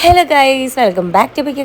Hello guys, welcome back to P K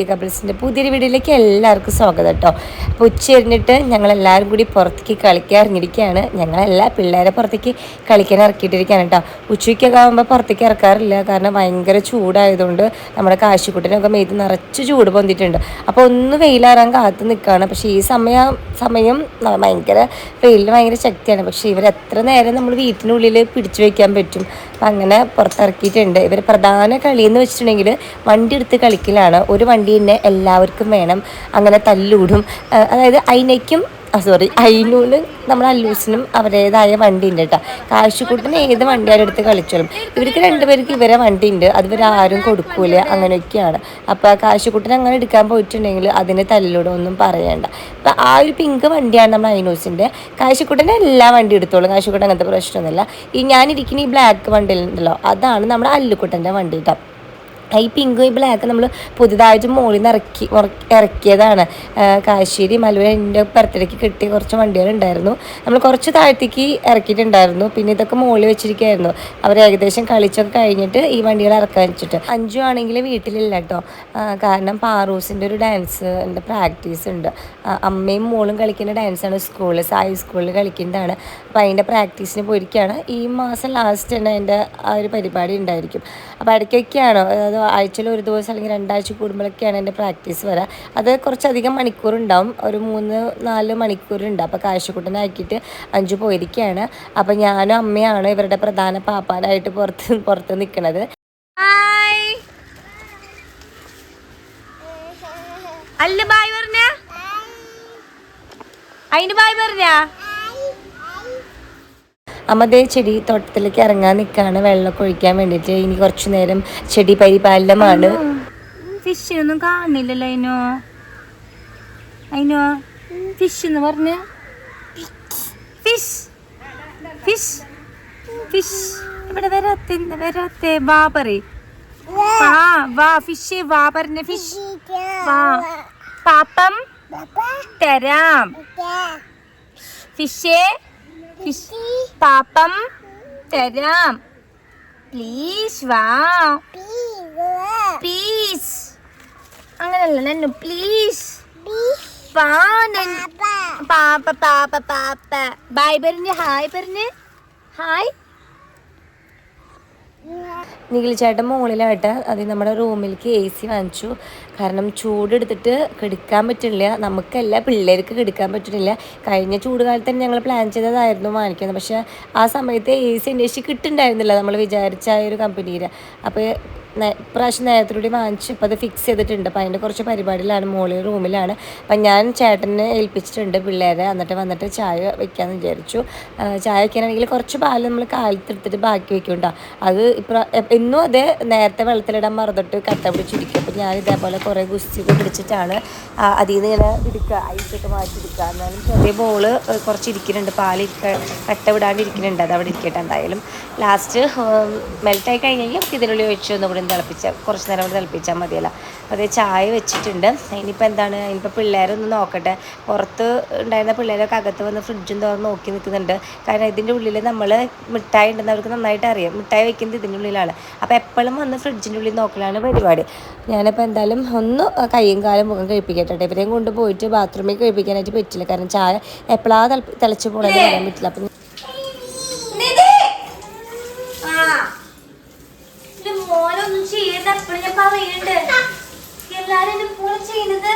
കപ്പിൾസിൻ്റെ പുതിയൊരു വീഡിയോയിലേക്ക് എല്ലാവർക്കും സ്വാഗതം കേട്ടോ. അപ്പോൾ ഉച്ചരിഞ്ഞിട്ട് ഞങ്ങളെല്ലാവരും കൂടി പുറത്തേക്ക് കളിക്കാൻ ഇറങ്ങിയിരിക്കുകയാണ്. ഞങ്ങളെല്ലാ പിള്ളേരെ പുറത്തേക്ക് കളിക്കാൻ ഇറക്കിയിട്ടിരിക്കുകയാണ് കേട്ടോ. ഉച്ചയ്ക്കൊക്കെ ആകുമ്പോൾ പുറത്തേക്ക് ഇറക്കാറില്ല, കാരണം ഭയങ്കര ചൂടായതുകൊണ്ട് നമ്മുടെ കാശിക്കുട്ടനൊക്കെ മെയ്ത് നിറച്ച് ചൂട് പൊന്തിയിട്ടുണ്ട്. അപ്പോൾ ഒന്ന് വെയിലാറാൻ കാത്ത് നിൽക്കുകയാണ്. പക്ഷേ ഈ സമയം ഭയങ്കര വെയിലിന് ഭയങ്കര ശക്തിയാണ്. പക്ഷേ ഇവരെത്ര നേരം നമ്മൾ വീട്ടിനുള്ളിൽ പിടിച്ചു വയ്ക്കാൻ പറ്റും. അപ്പം അങ്ങനെ പുറത്തിറക്കിയിട്ടുണ്ട്. ഇവർ പ്രധാന കളിയെന്ന് വെച്ചിട്ടുണ്ടെങ്കിൽ വണ്ടി എടുത്ത് കളിക്കലാണ്. ഒരു വണ്ടി തന്നെ എല്ലാവർക്കും വേണം. അങ്ങനെ തല്ലൂടും. അതായത് അയിനൂനും നമ്മുടെ അല്ലൂസിനും അവരുടേതായ വണ്ടി ഉണ്ട് കേട്ടോ. കാശുകൂട്ടിന് ഏത് വണ്ടിയാലും എടുത്ത് കളിച്ചോളും. ഇവർക്ക് രണ്ടുപേർക്ക് ഇവരെ വണ്ടി ഉണ്ട്, അത് ഇവരാരും കൊടുക്കൂല, അങ്ങനെയൊക്കെയാണ്. അപ്പോൾ കാശുകൂട്ടിന് അങ്ങനെ എടുക്കാൻ പോയിട്ടുണ്ടെങ്കിൽ അതിന് തല്ലിലൂടെ ഒന്നും പറയണ്ട. അപ്പം ആ ഒരു പിങ്ക് വണ്ടിയാണ് നമ്മുടെ അയിനൂസിൻ്റെ. കാശുകൂട്ടിൻ്റെ എല്ലാ വണ്ടി എടുത്തോളും. കാശുകൂട്ടൻ അങ്ങനത്തെ പ്രശ്നമൊന്നുമില്ല. ഞാനിരിക്കുന്ന ഈ ബ്ലാക്ക് വണ്ടിയിലുണ്ടല്ലോ, അതാണ് നമ്മുടെ അല്ലുക്കുട്ടൻ്റെ വണ്ടി കേട്ടോ. ഈ പിങ്കും ഈ ബ്ലാക്ക് നമ്മൾ പുതുതായിട്ട് മുകളിൽ നിന്ന് ഇറക്കിയതാണ്. കാശ്ശേരി മലൂർ എൻ്റെ ബർത്ത്ഡേക്ക് കിട്ടിയ കുറച്ച് വണ്ടികളുണ്ടായിരുന്നു. നമ്മൾ കുറച്ച് താഴത്തേക്ക് ഇറക്കിയിട്ടുണ്ടായിരുന്നു. പിന്നെ ഇതൊക്കെ മുകളിൽ വെച്ചിരിക്കുകയായിരുന്നു. അവർ ഏകദേശം കളിച്ചൊക്കെ കഴിഞ്ഞിട്ട് ഈ വണ്ടികൾ ഇറക്കാൻ വെച്ചിട്ട്. അഞ്ചു ആണെങ്കിൽ വീട്ടിലില്ല കേട്ടോ, കാരണം പാറൂസിൻ്റെ ഒരു ഡാൻസിൻ്റെ പ്രാക്ടീസ് ഉണ്ട്. അമ്മയും മോളും കളിക്കുന്ന ഡാൻസാണ് സായി സ്കൂളിൽ കളിക്കുന്നതാണ്. അപ്പോൾ അതിൻ്റെ പ്രാക്ടീസിന് പോയിരിക്കുകയാണ്. ഈ മാസം ലാസ്റ്റ് തന്നെ അതിൻ്റെ ആ ഒരു പരിപാടി ഉണ്ടായിരിക്കും. അപ്പോൾ ഇടയ്ക്കൊക്കെയാണോ, അതായത് ആഴ്ചയിൽ ഒരു ദിവസം അല്ലെങ്കിൽ 2 ആഴ്ച കൂടുമ്പോഴൊക്കെയാണ് എൻ്റെ പ്രാക്ടീസ് വരിക. അത് കുറച്ചധികം മണിക്കൂറുണ്ടാവും, ഒരു 3-4 മണിക്കൂറുണ്ട്. അപ്പോൾ കാശുകൂട്ടനാക്കിയിട്ട് അഞ്ചു പോയിരിക്കുകയാണ്. അപ്പോൾ ഞാനും അമ്മയാണ് ഇവരുടെ പ്രധാന പാപ്പാനായിട്ട് പുറത്ത് നിൽക്കുന്നത്. അല്ല ബായ് പറഞ്ഞ അതിന് ബായ് പറഞ്ഞ അമ്മതേ ചെടി തോട്ടത്തിലേക്ക് ഇറങ്ങാൻ നിൽക്കുകയാണ്, വെള്ളമൊക്കെ ഒഴിക്കാൻ വേണ്ടിയിട്ട്. ഇനി കുറച്ചു നേരം ചെടി പരിപാലനമാണ്. ഫിഷിനൊന്നും കാണില്ലല്ലോ. അതിനോ ഫിഷ് എന്ന് പറഞ്ഞ് ഫിഷ് ഫിഷ് ഫിഷ് ഇവിടെ വരാത്തെ വാ പറ വാ ഫിഷ് വാ പറഞ്ഞ ഫിഷ് വാ പാപ്പം തരാം. ഫിഷേ ഫിഷ് പാപ്പം തരാം. പ്ലീസ് വാ. പ്ലീസ് അങ്ങനല്ല നന്നു, പ്ലീസ് വാ. പാപ്പ പാപ്പ പാപ്പ ബായ് പറഞ്ഞ് ഹായ് പറഞ്ഞ് ഹായ്. നിഖിൽ ചേട്ടൻ മുകളിലായിട്ട് അത് നമ്മുടെ റൂമിലേക്ക് AC വാങ്ങിച്ചു. കാരണം ചൂടെടുത്തിട്ട് കെടുക്കാൻ പറ്റില്ല, നമുക്കല്ല പിള്ളേർക്ക് കെടുക്കാൻ പറ്റുന്നില്ല. കഴിഞ്ഞ ചൂട് കാലത്ത് തന്നെ ഞങ്ങൾ പ്ലാൻ ചെയ്തതായിരുന്നു വാങ്ങിക്കുന്നത്. പക്ഷേ ആ സമയത്ത് AC അന്വേഷിച്ച് കിട്ടുന്നുണ്ടായിരുന്നില്ല നമ്മൾ വിചാരിച്ച ആ ഒരു കമ്പനിയിൽ. അപ്പോൾ ഇപ്രാവശ്യം നേരത്തിലൂടെ വാങ്ങിച്ച് ഇപ്പോൾ അത് ഫിക്സ് ചെയ്തിട്ടുണ്ട്. അപ്പോൾ അതിൻ്റെ കുറച്ച് പരിപാടിയിലാണ്, മുകളിൽ റൂമിലാണ്. അപ്പം ഞാൻ ചേട്ടനെ ഏൽപ്പിച്ചിട്ടുണ്ട് പിള്ളേരെ. വന്നിട്ട് ചായ വെക്കാമെന്ന് വിചാരിച്ചു. ചായ വയ്ക്കാനാണെങ്കിൽ കുറച്ച് പാൽ നമ്മൾ കാലത്തെടുത്തിട്ട് ബാക്കി വെക്കുന്നുണ്ടോ. അത് ഇന്നും അതേ നേരത്തെ വെള്ളത്തിലിടാൻ മറന്നിട്ട് കട്ട പിടിച്ചിരിക്കും. അപ്പോൾ ഞാൻ ഇതേപോലെ കുറേ ഗുസ്തിയൊക്കെ പിടിച്ചിട്ടാണ് അതിൽ നിന്ന് ഇങ്ങനെ എടുക്കുക, ഐസൊക്കെ മാറ്റിയെടുക്കുക. എന്നാലും ചെറിയ ബോള് കുറച്ച് ഇരിക്കുന്നുണ്ട്, കട്ട വിടാണ്ടിരിക്കുന്നുണ്ട്. അത് അവിടെ ഇരിക്കട്ടെ. എന്തായാലും ലാസ്റ്റ് മെൽറ്റായി കഴിഞ്ഞെങ്കിൽ ഇതിനുള്ളിൽ ഒഴിച്ച് ഒന്നുകൂടി കുറച്ച് നേരം കൂടി തിളപ്പിച്ചാൽ മതിയല്ലോ. അതേ ചായ വെച്ചിട്ടുണ്ട്. ഇനിയിപ്പോൾ എന്താണ്, ഇനിയിപ്പോൾ പിള്ളേരൊന്ന് നോക്കട്ടെ. പുറത്ത് ഉണ്ടായിരുന്ന പിള്ളേരൊക്കെ അകത്ത് വന്ന് ഫ്രിഡ്ജും തുറന്ന് നോക്കി നിൽക്കുന്നുണ്ട്. കാരണം ഇതിൻ്റെ ഉള്ളിൽ നമ്മൾ മിഠായി ഉണ്ടെന്ന് അവർക്ക് നന്നായിട്ട് അറിയാം. മിഠായി വെക്കുന്നത് ഇതിൻ്റെ ഉള്ളിലാണ്. അപ്പോൾ എപ്പോഴും വന്ന് ഫ്രിഡ്ജിൻ്റെ ഉള്ളിൽ നോക്കലാണ് പരിപാടി. ഞാനിപ്പോൾ എന്തായാലും ഒന്ന് കയ്യും കാലും മുഖം കഴിപ്പിക്കട്ടെ. ഇവരെയും കൊണ്ടുപോയിട്ട് ബാത്റൂമിൽ കഴിപ്പിക്കാനായിട്ട് പറ്റില്ല, കാരണം ചായ എപ്പോഴാണ് തിളച്ച് പോകണമെന്ന് പറയാൻ പറ്റില്ല. അപ്പം മോനൊന്നും ചെയ്യരുത്, എപ്പോഴും ഞാൻ പറയുന്നുണ്ട്. എല്ലാരും എന്നെ പോലെ ചെയ്യുന്നത്.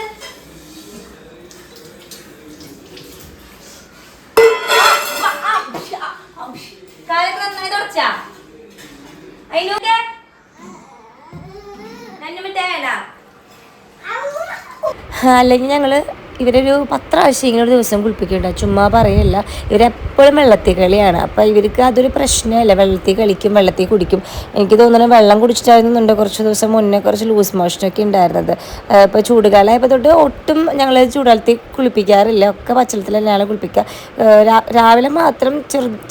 അല്ലെങ്കിൽ ഞങ്ങള് ഇവരൊരു 10 പ്രാവശ്യം ഇങ്ങനെ ഒരു ദിവസം കുളിപ്പിക്കുന്നുണ്ട്. ചുമ്മാ പറയില്ല, ഇവരെപ്പോഴും വെള്ളത്തിൽ കളിയാണ്. അപ്പോൾ ഇവർക്ക് അതൊരു പ്രശ്നമല്ല. വെള്ളത്തിൽ കളിക്കും, വെള്ളത്തിൽ കുടിക്കും. എനിക്ക് തോന്നുന്നത് വെള്ളം കുടിച്ചിട്ടായിരുന്നുണ്ട് കുറച്ച് ദിവസം മുന്നേ കുറച്ച് ലൂസ് മോഷനൊക്കെ ഉണ്ടായിരുന്നത്. ഇപ്പോൾ ചൂടുകാലമായപ്പോൾ തൊട്ട് ഒട്ടും ഞങ്ങൾ ചൂടുകാലത്തിൽ കുളിപ്പിക്കാറില്ല, ഒക്കെ പച്ചവെള്ളത്തിൽ തന്നെയാണ് കുളിപ്പിക്കുക. രാവിലെ മാത്രം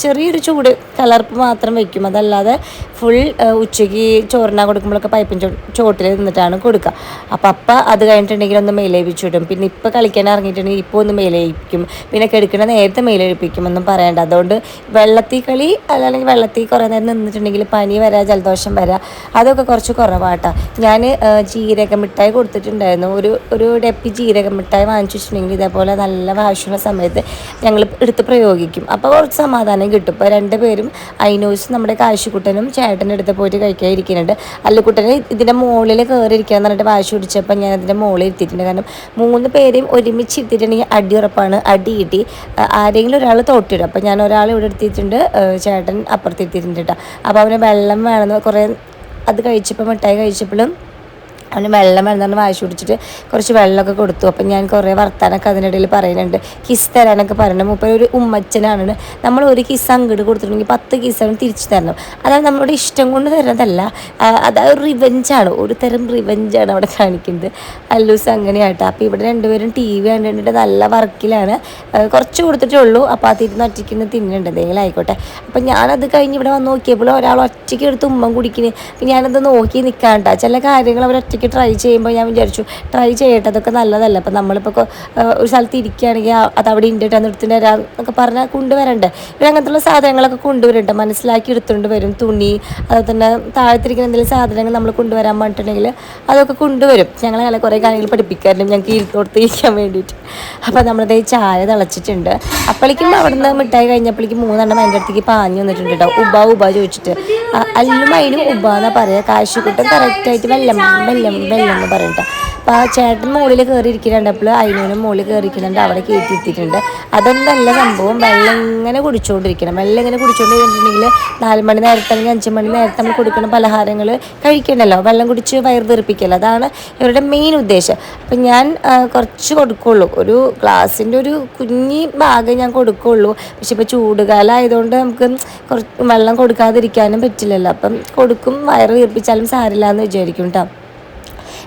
ചെറിയൊരു ചൂട് കലർപ്പ് മാത്രം വയ്ക്കും. അതല്ലാതെ ഫുൾ ഉച്ചയ്ക്ക് ചോറിനാൻ കൊടുക്കുമ്പോഴൊക്കെ പൈപ്പിൻ ചോട്ടിൽ നിന്നിട്ടാണ് കൊടുക്കുക. അപ്പം അത് കഴിഞ്ഞിട്ടുണ്ടെങ്കിൽ ഒന്ന് മേലേപ്പിച്ചു വിടും. പിന്നെ ഇപ്പോൾ കളിക്കാൻ കുളിക്കാൻ ഇറങ്ങിയിട്ടുണ്ടെങ്കിൽ ഇപ്പോൾ ഒന്ന് മേലഴിപ്പിക്കും, പിന്നെ കെടുക്കണ നേരത്തെ മേലഴിപ്പിക്കുമെന്നും പറയണ്ട. അതുകൊണ്ട് വെള്ളത്തിൽ കളി അല്ലെങ്കിൽ വെള്ളത്തിൽ കുറേ നേരം നിന്നിട്ടുണ്ടെങ്കിൽ പനി വരാ, ജലദോഷം വരാ, അതൊക്കെ കുറച്ച് കുറവാട്ടാ. ഞാൻ ജീരക മിഠായി കൊടുത്തിട്ടുണ്ടായിരുന്നു. ഒരു ഡപ്പി ജീരക മിഠായി വാങ്ങിച്ചു വെച്ചിട്ടുണ്ടെങ്കിൽ ഇതേപോലെ നല്ല വാശുള്ള സമയത്ത് ഞങ്ങൾ എടുത്ത് പ്രയോഗിക്കും. അപ്പോൾ കുറച്ച് സമാധാനം കിട്ടും. ഇപ്പോൾ രണ്ടുപേരും ഐനോസ് നമ്മുടെ കാശിക്കുട്ടനും ചേട്ടൻ്റെ അടുത്ത് പോയിട്ട് കഴിക്കാൻ ഇരിക്കുന്നുണ്ട്. അല്ലുക്കുട്ടന് ഇതിൻ്റെ മുകളിൽ കയറിയിരിക്കുക എന്ന് പറഞ്ഞിട്ട് വാശി പിടിച്ചപ്പോൾ ഞാൻ അതിൻ്റെ മുകളിൽ ഇരുത്തിയിട്ടുണ്ട്. കാരണം 3 പേരെയും ഒരുമിച്ച് ഇരുത്തിയിട്ടുണ്ടെങ്കിൽ അടി ഉറപ്പാണ്, അടി കിട്ടി ആരെങ്കിലും ഒരാൾ തോട്ടിടും. അപ്പോൾ ഞാൻ ഒരാൾ ഇവിടെ എടുത്തിട്ടുണ്ട്, ചേട്ടൻ അപ്പുറത്ത് ഇരുത്തിയിട്ടുണ്ട് കേട്ടോ. അപ്പോൾ അവന് വെള്ളം വേണമെന്ന് കുറേ അത് കഴിച്ചപ്പോൾ മിഠായി കഴിച്ചപ്പോഴും അവന് വെള്ളം വേണമെന്ന് വാശി പിടിച്ചിട്ട് കുറച്ച് വെള്ളമൊക്കെ കൊടുത്തു. അപ്പം ഞാൻ കുറേ വർത്താനൊക്കെ അതിനിടയിൽ പറയുന്നുണ്ട്. കിസ് തരാനൊക്കെ പറയുന്നത് മൂപ്പർ ഒരു ഉമ്മച്ചനാണ്. നമ്മൾ ഒരു കിസ് അങ്ങോട്ട് കൊടുത്തിട്ടുണ്ടെങ്കിൽ 10 കിസ് അവൻ തിരിച്ചു തരണം. അതായത് നമ്മുടെ ഇഷ്ടം കൊണ്ട് തരുന്നതല്ല, അതായത് റിവെഞ്ചാണ്, ഒരു തരം റിവെഞ്ചാണ് അവിടെ കാണിക്കുന്നത്. അല്ലൂസ് അങ്ങനെയാട്ടോ. അപ്പോൾ ഇവിടെ രണ്ടുപേരും ടി വി കണ്ടിട്ട് നല്ല വർക്കിലാണ്. കുറച്ച് കൊടുത്തിട്ടേ ഉള്ളൂ. അപ്പോൾ ആ തിരുന്ന് ഒറ്റയ്ക്ക് തിന്നുന്നുണ്ട്, എന്തെങ്കിലും ആയിക്കോട്ടെ. അപ്പം ഞാനത് കഴിഞ്ഞ് ഇവിടെ വന്ന് നോക്കിയപ്പോൾ ഒരാൾ ഒറ്റയ്ക്ക് എടുത്ത് ഉമ്മം കുടിക്കുന്നു. അപ്പം ഞാനത് നോക്കി നിൽക്കാണ്ട. ചില കാര്യങ്ങൾ അവർ ഒറ്റയ്ക്ക് ട്രൈ ചെയ്യുമ്പോൾ ഞാൻ വിചാരിച്ചു ട്രൈ ചെയ്യട്ടെ, അതൊക്കെ നല്ലതല്ല. അപ്പം നമ്മളിപ്പോൾ ഒരു സ്ഥലത്ത് ഇരിക്കുകയാണെങ്കിൽ അത് അവിടെ ഇണ്ടിട്ടാന്ന് എടുത്തിട്ട് വരാം എന്നൊക്കെ പറഞ്ഞാൽ കൊണ്ടുവരണ്ടേ. ഇവർ അങ്ങനത്തുള്ള സാധനങ്ങളൊക്കെ കൊണ്ടുവരണ്ടേ, മനസ്സിലാക്കി എടുത്തുകൊണ്ട് വരും. തുണി, അതുപോലെ തന്നെ താഴത്തിരിക്കുന്ന എന്തെങ്കിലും സാധനങ്ങൾ നമ്മൾ കൊണ്ടുവരാൻ പറഞ്ഞിട്ടുണ്ടെങ്കിൽ അതൊക്കെ കൊണ്ടുവരും. ഞങ്ങളങ്ങനെ കുറേ കാര്യങ്ങൾ പഠിപ്പിക്കാറുണ്ട് ഞങ്ങൾക്ക് ഇരുത്തോടത്ത് ഇരിക്കാൻ വേണ്ടിയിട്ട്. അപ്പോൾ നമ്മളത് ചായ തിളച്ചിട്ടുണ്ട്. അപ്പോഴേക്കും അവിടെ നിന്ന് മിഠായി കഴിഞ്ഞപ്പോഴേക്കും 3 എണ്ണം എൻ്റെ അടുത്തേക്ക് പാഞ്ഞു വന്നിട്ടുണ്ട് കേട്ടോ. ഉബ ചോദിച്ചിട്ട്. അല്ലും അതിനും ഉബ എന്നാ പറയുക. കാശുകൂട്ടം കറക്റ്റായിട്ട് വെള്ളം എന്ന് പറയട്ടോ. അപ്പോൾ ആ ചേട്ടൻ മുകളിൽ കയറിയിരിക്കുന്നുണ്ടപ്പോൾ അതിനും മുകളിൽ കയറിയിരിക്കുന്നുണ്ട്, അവിടെ കയറ്റിയിരുത്തിയിട്ടുണ്ട്. അതൊന്നല്ല സംഭവം. വെള്ളം ഇങ്ങനെ കുടിച്ചുകൊണ്ടിരിക്കണം. വെള്ളം ഇങ്ങനെ കുടിച്ചുകൊണ്ടിരിക്കുന്നുണ്ടെങ്കിൽ 4 മണി നേരത്തെ അല്ലെങ്കിൽ 5 മണി നേരത്തെ നമ്മൾ കൊടുക്കുന്ന പലഹാരങ്ങൾ കഴിക്കണ്ടല്ലോ, വെള്ളം കുടിച്ച് വയർ തീർപ്പിക്കല്ലോ, അതാണ് ഇവരുടെ മെയിൻ ഉദ്ദേശം. അപ്പം ഞാൻ കുറച്ച് കൊടുക്കുള്ളൂ, ഒരു ഗ്ലാസിൻ്റെ ഒരു കുഞ്ഞി ഭാഗം ഞാൻ കൊടുക്കുള്ളൂ. പക്ഷെ ഇപ്പോൾ ചൂടുകാലം ആയതുകൊണ്ട് നമുക്ക് കുറച്ച് വെള്ളം കൊടുക്കാതിരിക്കാനും പറ്റില്ലല്ലോ. അപ്പം കൊടുക്കും, വയറ് വീർപ്പിച്ചാലും സാരില്ല എന്ന് വിചാരിക്കും കേട്ടോ.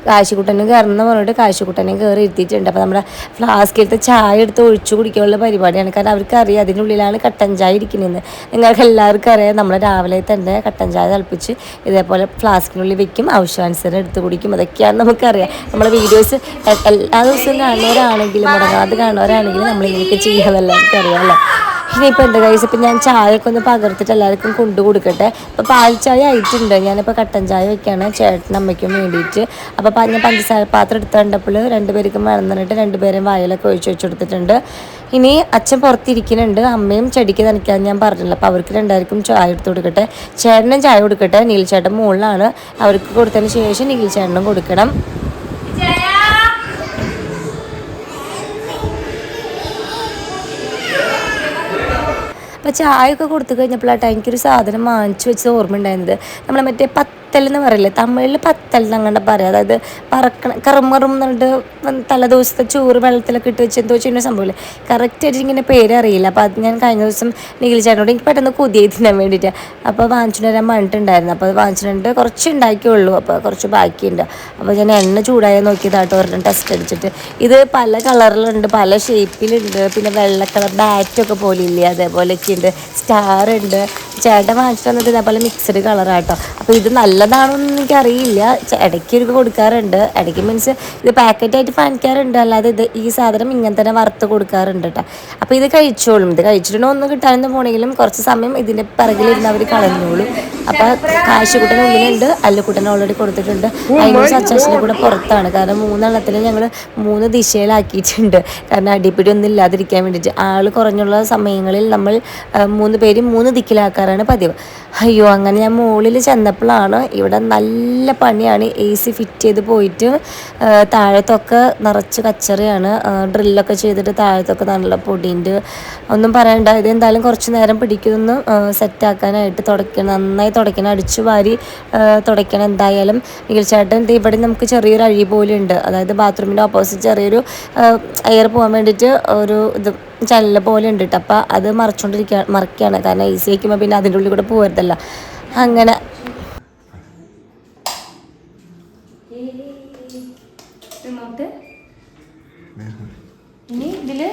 കാശിക്കുട്ടനും കയറണമെന്ന് പറഞ്ഞിട്ട് കാശിക്കുട്ടനെയും കയറി ഇരുത്തിയിട്ടുണ്ട്. അപ്പോൾ നമ്മുടെ ഫ്ലാസ്കിലത്തെ ചായ എടുത്ത് ഒഴിച്ചു കുടിക്കാനുള്ള പരിപാടിയാണ്. കാരണം അവർക്കറിയാം അതിനുള്ളിലാണ് കട്ടൻ ചായ ഇരിക്കുന്നതെന്ന്. നിങ്ങൾക്ക് എല്ലാവർക്കും അറിയാം, നമ്മൾ രാവിലെ തന്നെ കട്ടൻ ചായ തിളപ്പിച്ച് ഇതേപോലെ ഫ്ലാസ്കിനുള്ളിൽ വെക്കും, ആവശ്യാനുസരണം എടുത്ത് കുടിക്കും. അതൊക്കെയാണ് നമുക്കറിയാം. നമ്മളെ വീഡിയോസ് എല്ലാ ദിവസവും കാണുന്നവരാണെങ്കിലും മുടങ്ങാതെ കാണുന്നവരാണെങ്കിലും നമ്മളിങ്ങനെയൊക്കെ ചെയ്യാമെന്നല്ല എനിക്കറിയാമല്ലോ. ഇനിയിപ്പോൾ എന്താ കഴിച്ച് ഇപ്പം ഞാൻ ചായയൊക്കെ ഒന്ന് പകർത്തിട്ട് എല്ലാവർക്കും കൊണ്ടു കൊടുക്കട്ടെ. ഇപ്പോൾ പാൽ ചായ ആയിട്ടുണ്ട്. ഞാനിപ്പോൾ കട്ടൻ ചായ വയ്ക്കുകയാണ് ചേട്ടനും അമ്മയ്ക്കും വേണ്ടിയിട്ട്. അപ്പോൾ ഞാൻ പഞ്ചസാര പാത്രം എടുത്ത് കണ്ടപ്പോൾ 2 പേർക്കും വേണമെന്നിട്ട് 2 പേരും വായിലൊക്കെ ഒഴിച്ച് വെച്ചെടുത്തിട്ടുണ്ട്. ഇനി അച്ഛൻ പുറത്തിരിക്കുന്നുണ്ട്, അമ്മയും ചെടിക്ക് നനയ്ക്കാമെന്ന് ഞാൻ പറഞ്ഞില്ല. അപ്പോൾ അവർക്ക് 2 പേർക്കും ചായ എടുത്ത് കൊടുക്കട്ടെ. ചേട്ടനും ചായ കൊടുക്കട്ടെ. നീൽ ചേട്ടൻ മുകളിലാണ്, അവർക്ക് കൊടുത്തതിന് ശേഷം നീൽ ചേട്ടനും കൊടുക്കണം. അപ്പോൾ ചായയൊക്കെ കൊടുത്തു കഴിഞ്ഞപ്പോഴാട്ടോ എനിക്കൊരു സാധനം വാങ്ങിച്ചു വെച്ചത് ഓർമ്മ ഉണ്ടായിരുന്നത്. നമ്മൾ മറ്റേ പത്തൽ എന്ന് പറയില്ലേ, തമിഴിൽ പത്തൽ എന്നങ്ങണ്ട് പറയാം. അതായത് കറുമറും എന്നിട്ട് തലേദിവസത്തെ ചോറ് വെള്ളത്തിലൊക്കെ ഇട്ട് വെച്ച് എന്തോ ചെയ്യുന്ന സംഭവമില്ലേ, കറക്റ്റായിട്ട് ഇങ്ങനെ പേരറിയില്ല. അപ്പോൾ അത് ഞാൻ കഴിഞ്ഞ ദിവസം നിഖിൽ ചേട്ടനോട് എനിക്ക് പെട്ടെന്ന് കൊതിയായി തിന്നാൻ വേണ്ടിയിട്ട് അപ്പോൾ വാങ്ങിച്ചിട്ട് വരാൻ പറഞ്ഞിട്ടുണ്ടായിരുന്നു. അപ്പോൾ അത് വാങ്ങിച്ചിട്ടുണ്ട്, കുറച്ച് ഉണ്ടാക്കിയുള്ളൂ, അപ്പോൾ കുറച്ച് ബാക്കിയുണ്ട്. അപ്പോൾ ഞാൻ എണ്ണ ചൂടായി നോക്കിയതാട്ടോ ഒരെണ്ണം ടെസ്റ്റ് അടിച്ചിട്ട്. ഇത് പല കളറിലുണ്ട്, പല ഷേപ്പിലുണ്ട്, പിന്നെ വെള്ള കളർ ബാറ്റൊക്കെ പോലെ ഇല്ലേ അതേപോലെയൊക്കെ ഉണ്ട്, സ്റ്റാർ ഉണ്ട്. ചേട്ടൻ വാങ്ങിച്ചിട്ട് വന്നിട്ട് ഇതേപോലെ മിക്സഡ് കളറാട്ടോ. അപ്പോൾ ഇത് നല്ലതാണോന്ന് എനിക്കറിയില്ല, ഇടയ്ക്ക് ഒരു കൊടുക്കാറുണ്ട്. ഇടയ്ക്ക് മീൻസ് ഇത് പാക്കറ്റായിട്ട് വാങ്ങിക്കാറുണ്ട്, അല്ലാതെ ഈ സാധനം ഇങ്ങനെ തന്നെ വറുത്ത് കൊടുക്കാറുണ്ട് കേട്ടോ. അപ്പോൾ ഇത് കഴിച്ചോളും. ഇത് കഴിച്ചിട്ടുണ്ടോ ഒന്നും കിട്ടാനൊന്നും പോണെങ്കിലും കുറച്ച് സമയം ഇതിൻ്റെ പിറകിലിരുന്ന് അവർ കളഞ്ഞോളും. അപ്പോൾ കാശുകുട്ടൻ ഉള്ളിലുണ്ട്, അല്ലുക്കുട്ടൻ ഓൾറെഡി കൊടുത്തിട്ടുണ്ട്. അതിന് അച്ചാച്ചിൻ്റെ കൂടെ പുറത്താണ്. കാരണം 3 എണ്ണത്തിന് ഞങ്ങൾ 3 ദിശയിലാക്കിയിട്ടുണ്ട്. കാരണം അടിപിടി ഒന്നും ഇല്ലാതിരിക്കാൻ വേണ്ടിയിട്ട്. ആൾ കുറഞ്ഞുള്ള സമയങ്ങളിൽ നമ്മൾ 3 പേരും 3 ദിക്കിലാക്കാറാണ് പതിവ്. അയ്യോ, അങ്ങനെ ഞാൻ മുകളിൽ ചെന്നപ്പോഴാണ് ഇവിടെ നല്ല പണിയാണ്. AC ഫിറ്റ് ചെയ്ത് പോയിട്ട് താഴത്തൊക്കെ നിറച്ച് കച്ചറയാണ്. ഡ്രില്ലൊക്കെ ചെയ്തിട്ട് താഴത്തൊക്കെ നല്ല പൊടിയുണ്ട്, ഒന്നും പറയണ്ട. ഇത് എന്തായാലും കുറച്ച് നേരം പിടിക്കുമെന്ന് സെറ്റാക്കാനായിട്ട് നന്നായി തുടയ്ക്കണം, അടിച്ചു വാരി തുടയ്ക്കണം. എന്തായാലും നിഖിൽച്ചേട്ടൻ ഇവിടെ നമുക്ക് ചെറിയൊരു അഴി പോലെ ഉണ്ട്, അതായത് ബാത്റൂമിൻ്റെ ഓപ്പോസിറ്റ് ചെറിയൊരു എയർ പോകാൻ വേണ്ടിയിട്ട് ഒരു ഇത് ചനൽ പോലെ ഉണ്ട് കേട്ടോ. അപ്പോൾ അത് മറക്കുകയാണ്. കാരണം AC വയ്ക്കുമ്പോൾ പിന്നെ അതിൻ്റെ ഉള്ളിൽ കൂടെ പോകരുതല്ല. അങ്ങനെ ഇനി ഇതില്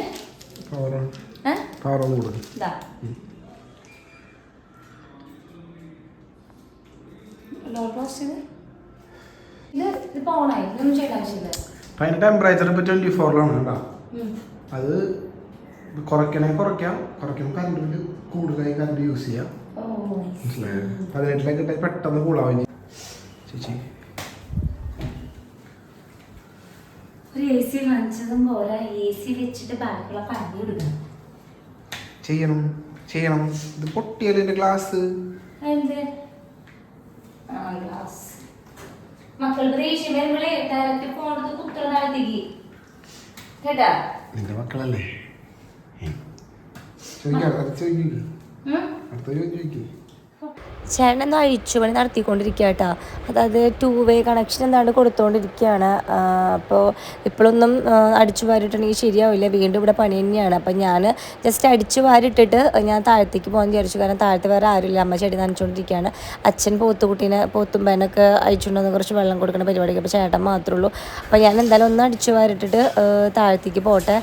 ടെമ്പറേച്ചർ ഇപ്പോൾ 24 ആണ് കേട്ടോ. അത് കുറയ്ക്കണേ കുറയ്ക്കാം കറണ്ട് ബില്ല് കൂടുതലായി കറണ്ട് യൂസ് ചെയ്യാം. മനസ്സിലായോ? 18 കിട്ടാൻ പെട്ടെന്ന് കൂളാവും ചേച്ചി. ചെയ്യണം. ഇത് പൊട്ടിയല്ലോ എന്റെ ഗ്ലാസ്. നിന്റെ മക്കളല്ലേ? ചോദിക്കും. ചേട്ടൻ എന്താ അഴിച്ചുപണി നടത്തിക്കൊണ്ടിരിക്കുക കേട്ടോ. അതായത് 2 വേ കണക്ഷൻ എന്താണ്ട് കൊടുത്തുകൊണ്ടിരിക്കുകയാണ്. അപ്പോൾ ഇപ്പോഴൊന്നും അടിച്ചു വാരിട്ടുണ്ടെങ്കിൽ ശരിയാവില്ല, വീണ്ടും ഇവിടെ പണി തന്നെയാണ്. അപ്പം ഞാൻ ജസ്റ്റ് അടിച്ചു വാരിട്ടിട്ട് ഞാൻ താഴത്തേക്ക് പോകാൻ വിചാരിച്ചു. കാരണം താഴത്ത് വേറെ ആരുമില്ല, അമ്മ ചെടി നനച്ചുകൊണ്ടിരിക്കുകയാണ്. അച്ഛൻ പോത്തുമ്പേനൊക്കെ അയച്ചുകൊണ്ടുവന്ന് കുറച്ച് വെള്ളം കൊടുക്കുന്ന പരിപാടിക്ക് അപ്പോൾ ചേട്ടൻ മാത്രമേ ഉള്ളൂ. അപ്പോൾ ഞാൻ എന്തായാലും ഒന്ന് അടിച്ചു വാരിട്ടിട്ട് താഴത്തേക്ക് പോട്ടെ.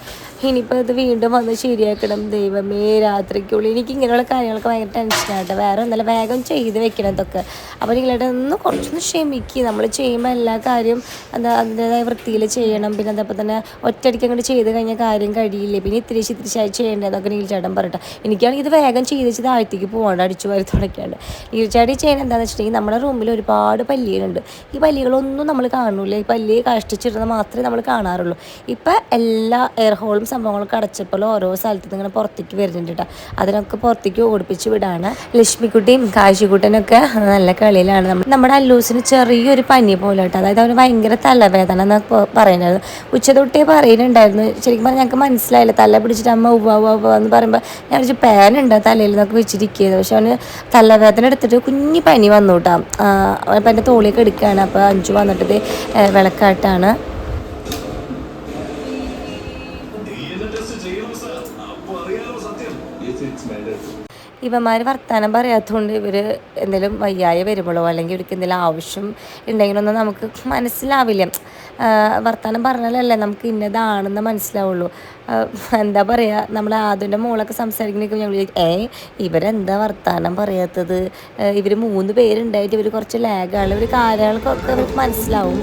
ഇനിയിപ്പോൾ ഇത് വീണ്ടും വന്ന് ശരിയാക്കണം. ദൈവമേ, രാത്രിക്കുള്ളിൽ എനിക്ക് ഇങ്ങനെയുള്ള കാര്യങ്ങളൊക്കെ ഭയങ്കര ടെൻഷനായിട്ട്. വേറെ ഒന്നല്ല, വേഗം ചെയ്ത് വെക്കണം ഇതൊക്കെ. അപ്പോൾ നിങ്ങളുടെ കുറച്ചൊന്ന് ക്ഷമിക്കുക. നമ്മൾ ചെയ്യുമ്പോൾ എല്ലാ കാര്യം അതിൻ്റെതായ വൃത്തിയിൽ ചെയ്യണം. പിന്നെ അതപ്പോൾ തന്നെ ഒറ്റയടിക്ക് അങ്ങോട്ട് ചെയ്ത് കഴിഞ്ഞാൽ കാര്യം കഴിയില്ലേ. പിന്നെ ഇത്തിരിശായി ചെയ്യേണ്ടതൊക്കെ നീൽച്ചേട്ടൻ പറയട്ടെ. എനിക്കാണെങ്കിൽ ഇത് വേഗം ചെയ്ത് താഴത്തേക്ക് പോകാണ്ട് അടിച്ചു വാരി തുടയ്ക്കാണ്ട്. നീൽച്ചാടി ചെയ്യണം എന്താണെന്ന് വെച്ചിട്ടുണ്ടെങ്കിൽ നമ്മുടെ റൂമിൽ ഒരുപാട് പല്ലികളുണ്ട്. ഈ പല്ലികളൊന്നും നമ്മൾ കാണില്ല. ഈ പല്ലി കഷ്ടിച്ചിടുന്നത് മാത്രമേ നമ്മൾ കാണാറുള്ളൂ. ഇപ്പം എല്ലാ എയർ ഹോളും സംഭവങ്ങളൊക്കെ അടച്ചപ്പോൾ ഓരോ സ്ഥലത്ത് ഇങ്ങനെ പുറത്തേക്ക് വരുന്നുണ്ട് കേട്ടോ. അതിനൊക്കെ പുറത്തേക്ക് ഓടിപ്പിച്ച് വിടാണ്. ലക്ഷ്മിക്കുട്ടിയും കാശിക്കുട്ടനൊക്കെ നല്ല കളിയിലാണ്. നമ്മുടെ അല്ലൂസിന് ചെറിയൊരു പനി പോലെ കേട്ടോ. അതായത് അവന് ഭയങ്കര തലവേദന എന്നൊക്കെ പറയുന്നത് ഉച്ച തൊട്ടേ പറയുന്നുണ്ടായിരുന്നു. ശരിക്കും പറഞ്ഞാൽ ഞങ്ങൾക്ക് മനസ്സിലായില്ല. തല പിടിച്ചിട്ട് അമ്മ ഉവ്വ എന്ന് പറയുമ്പോൾ ഞാൻ വിളിച്ച് പേനുണ്ടോ തലയിൽ നിന്നൊക്കെ വെച്ചിരിക്കുന്നത്. പക്ഷെ അവന് തലവേദന എടുത്തിട്ട് കുഞ്ഞി പനി വന്നു കേട്ടോ. അപ്പം എൻ്റെ തോളിയൊക്കെ എടുക്കുകയാണ്. അപ്പോൾ അഞ്ചു വന്നിട്ട് വിളക്കാട്ടാണ്. ഇവന്മാർ വർത്തമാനം പറയാത്തതുകൊണ്ട് ഇവർ എന്തെങ്കിലും വയ്യായ വരുമ്പോഴോ അല്ലെങ്കിൽ ഇവർക്ക് എന്തെങ്കിലും ആവശ്യം ഉണ്ടെങ്കിലൊന്നും നമുക്ക് മനസ്സിലാവില്ല. വർത്തമാനം പറഞ്ഞാലല്ലേ നമുക്ക് ഇന്നതാണെന്ന് മനസ്സിലാവുള്ളൂ. എന്താ പറയുക, നമ്മൾ ആദ്യൻ്റെ മോളൊക്കെ സംസാരിക്കണമെങ്കിൽ ഞങ്ങൾ ഇവരെന്താ വർത്തമാനം പറയാത്തത്, ഇവർ 3 പേരുണ്ടായിട്ട് ഇവർ കുറച്ച് ലാഗാണ്, ഇവർ കാര്യങ്ങൾക്കൊക്കെ അവർക്ക് മനസ്സിലാവും.